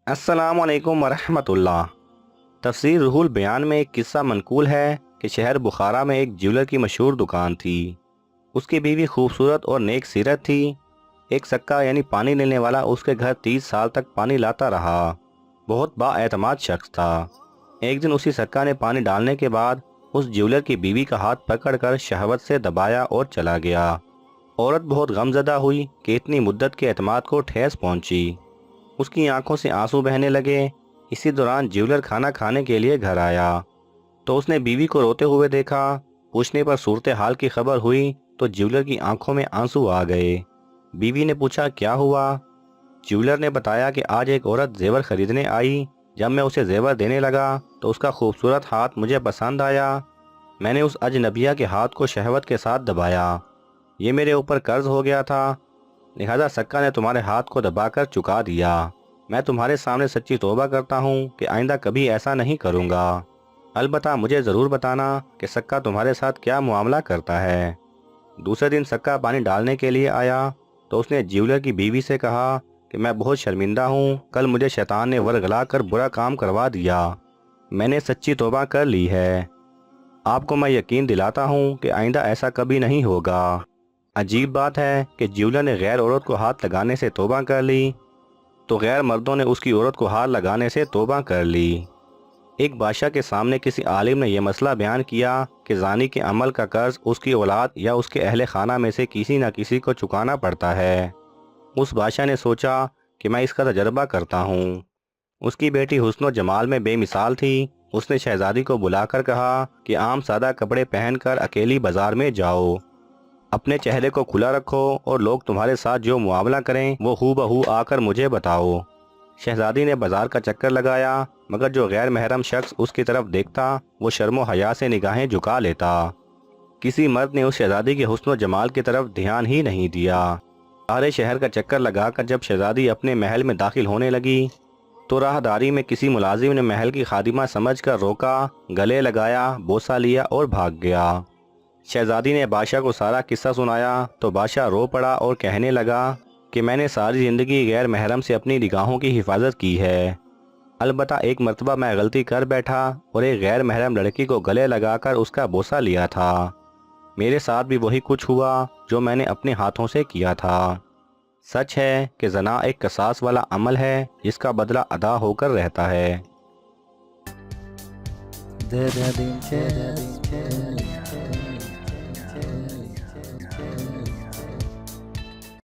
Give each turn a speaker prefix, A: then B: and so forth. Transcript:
A: السلام علیکم ورحمۃ اللہ۔ تفسیر روح البیان میں ایک قصہ منقول ہے کہ شہر بخارا میں ایک جیولر کی مشہور دکان تھی۔ اس کی بیوی خوبصورت اور نیک سیرت تھی۔ ایک سکا یعنی پانی لینے والا اس کے گھر 30 سال تک پانی لاتا رہا۔ بہت با اعتماد شخص تھا۔ ایک دن اسی سکا نے پانی ڈالنے کے بعد اس جیولر کی بیوی کا ہاتھ پکڑ کر شہوت سے دبایا اور چلا گیا۔ عورت بہت غمزدہ ہوئی کہ اتنی مدت کے اعتماد کو ٹھیس پہنچی۔ اس کی آنکھوں سے آنسو بہنے لگے۔ اسی دوران جیولر کھانا کھانے کے لیے گھر آیا تو اس نے بیوی کو روتے ہوئے دیکھا۔ پوچھنے پر صورتحال کی خبر ہوئی تو جیولر کی آنکھوں میں آنسو آ گئے۔ بیوی نے پوچھا کیا ہوا؟ جیولر نے بتایا کہ آج ایک عورت زیور خریدنے آئی۔ جب میں اسے زیور دینے لگا تو اس کا خوبصورت ہاتھ مجھے پسند آیا۔ میں نے اس اجنبیہ کے ہاتھ کو شہوت کے ساتھ دبایا۔ یہ میرے اوپر قرض ہو گیا تھا، لہذا سکا نے تمہارے ہاتھ کو دبا کر چکا دیا۔ میں تمہارے سامنے سچی توبہ کرتا ہوں کہ آئندہ کبھی ایسا نہیں کروں گا۔ البتہ مجھے ضرور بتانا کہ سکا تمہارے ساتھ کیا معاملہ کرتا ہے۔ دوسرے دن سکا پانی ڈالنے کے لیے آیا تو اس نے جیولر کی بیوی سے کہا کہ میں بہت شرمندہ ہوں، کل مجھے شیطان نے ورغلا کر برا کام کروا دیا۔ میں نے سچی توبہ کر لی ہے۔ آپ کو میں یقین دلاتا ہوں کہ آئندہ ایسا کبھی نہیں ہوگا۔ عجیب بات ہے کہ جیولر نے غیر عورت کو ہاتھ لگانے سے توبہ کر لی تو غیر مردوں نے اس کی عورت کو ہاتھ لگانے سے توبہ کر لی۔ ایک بادشاہ کے سامنے کسی عالم نے یہ مسئلہ بیان کیا کہ زانی کے عمل کا قرض اس کی اولاد یا اس کے اہل خانہ میں سے کسی نہ کسی کو چکانا پڑتا ہے۔ اس بادشاہ نے سوچا کہ میں اس کا تجربہ کرتا ہوں۔ اس کی بیٹی حسن و جمال میں بے مثال تھی۔ اس نے شہزادی کو بلا کر کہا کہ عام سادہ کپڑے پہن کر اکیلی بازار میں جاؤ، اپنے چہرے کو کھلا رکھو اور لوگ تمہارے ساتھ جو معاملہ کریں وہ ہو بہو آ کر مجھے بتاؤ۔ شہزادی نے بازار کا چکر لگایا، مگر جو غیر محرم شخص اس کی طرف دیکھتا وہ شرم و حیا سے نگاہیں جھکا لیتا۔ کسی مرد نے اس شہزادی کے حسن و جمال کی طرف دھیان ہی نہیں دیا۔ سارے شہر کا چکر لگا کر جب شہزادی اپنے محل میں داخل ہونے لگی تو راہداری میں کسی ملازم نے محل کی خادمہ سمجھ کر روکا، گلے لگایا، بوسہ لیا اور بھاگ گیا۔ شہزادی نے بادشاہ کو سارا قصہ سنایا تو بادشاہ رو پڑا اور کہنے لگا کہ میں نے ساری زندگی غیر محرم سے اپنی نگاہوں کی حفاظت کی ہے، البتہ ایک مرتبہ میں غلطی کر بیٹھا اور ایک غیر محرم لڑکی کو گلے لگا کر اس کا بوسہ لیا تھا۔ میرے ساتھ بھی وہی کچھ ہوا جو میں نے اپنے ہاتھوں سے کیا تھا۔ سچ ہے کہ زنا ایک قصاص والا عمل ہے جس کا بدلہ ادا ہو کر رہتا ہے۔